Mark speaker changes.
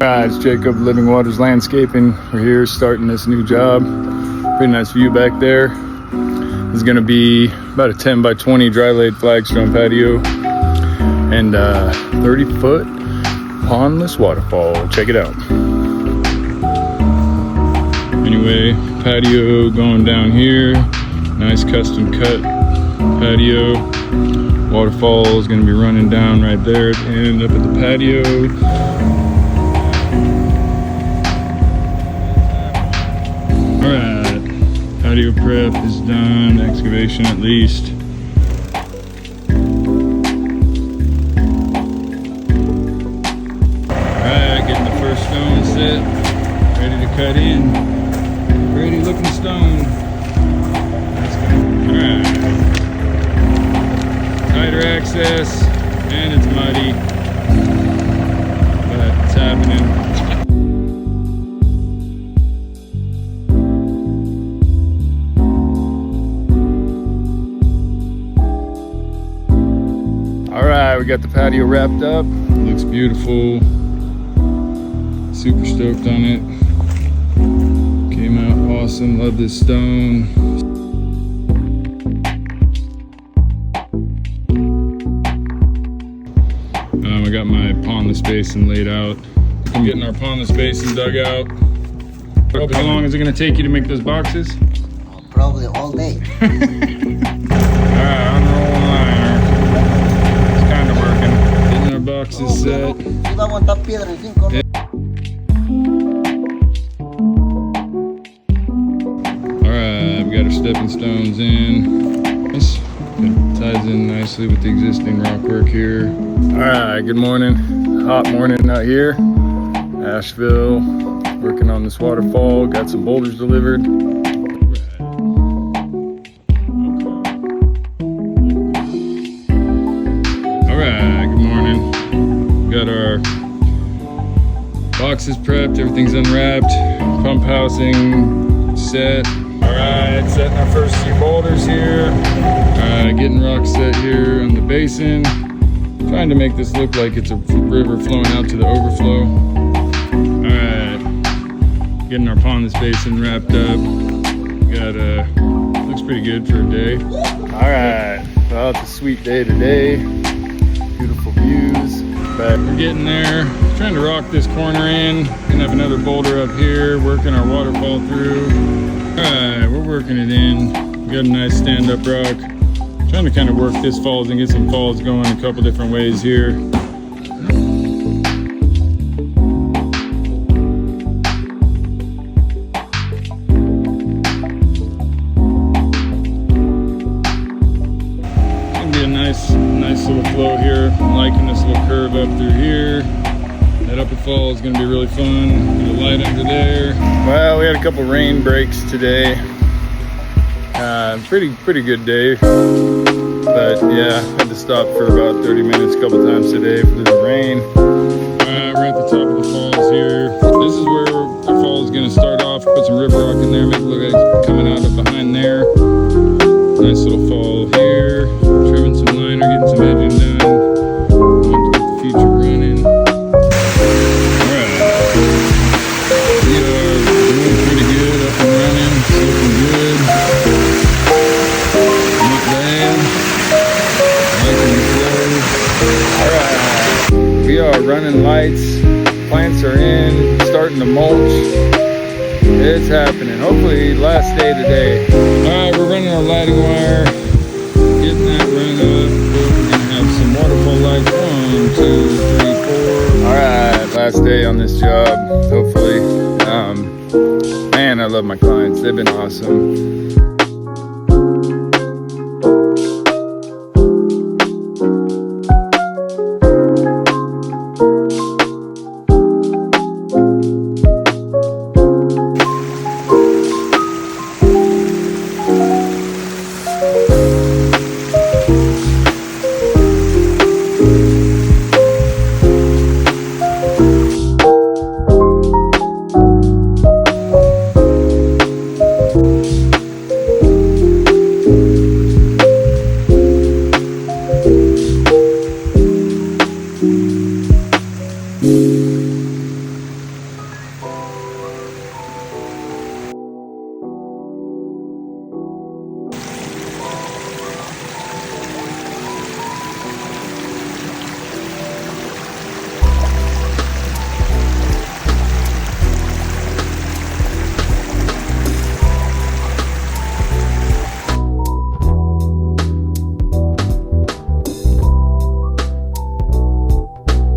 Speaker 1: It's Jacob, Living Waters Landscaping. We're here starting this new job. Pretty nice view back there. This is gonna be about a 10 by 20 dry laid flagstone patio and 30-foot pondless waterfall. Check it out. Anyway, patio going down here. Nice custom cut patio. Waterfall is gonna be running down right there at the end up at the patio. Alright, patio prep is done, excavation at least. Alright, getting the first stone set, ready to cut in. Pretty looking stone. Alright, tighter access, and it's muddy, but it's happening. Alright, we got the patio wrapped up. Looks beautiful. Super stoked on it. Came out awesome. Love this stone. I got my pondless basin laid out. I'm getting our pondless basin dug out. How long is it going to take you to make those boxes?
Speaker 2: Probably all day.
Speaker 1: Alright, on the rolling liner. It's kind of working. Getting our boxes set. Alright, we got our stepping stones in. Nice. It ties in nicely with the existing rock work here. Alright, good morning. Hot morning out here. Asheville. Working on this waterfall. Got some boulders delivered. Alright, good morning. Got our boxes prepped, everything's unwrapped. Pump housing set. Alright, setting our first few boulders here. Alright, getting rocks set here on the basin. Trying to make this look like it's a river flowing out to the overflow. Alright, getting our pondless basin wrapped up. Got looks pretty good for a day. Alright, well, it's a sweet day today. Beautiful views. But we're getting there. Trying to rock this corner in. Gonna have another boulder up here, working our waterfall through. Alright, we're working it in. We got a nice stand-up rock. Trying to kind of work this falls and get some falls going a couple different ways here. Gonna be a nice little flow here. I'm liking this little curve up through here. That upper fall is gonna be really fun. Get a light under there. Well, we had a couple rain breaks today. Pretty good day. But yeah, had to stop for about 30 minutes a couple times today for the rain. We're at the top of the falls here. This is where the fall is gonna start off. Put some river rock in there, make it look like it's coming out of behind there. Nice little fall here. Trimming some liner, getting some edging done. Want to get the future running. Alright. We are doing pretty good, up and running, looking good. Not bad. Alright, we are running lights, plants are in, starting to mulch. It's happening. Hopefully last day today. Alright, we're running our lighting wire, getting that run up. We're gonna have some waterfall lights. 1, 2, 3, 4. Alright, last day on this job, hopefully. Man, I love my clients, they've been awesome.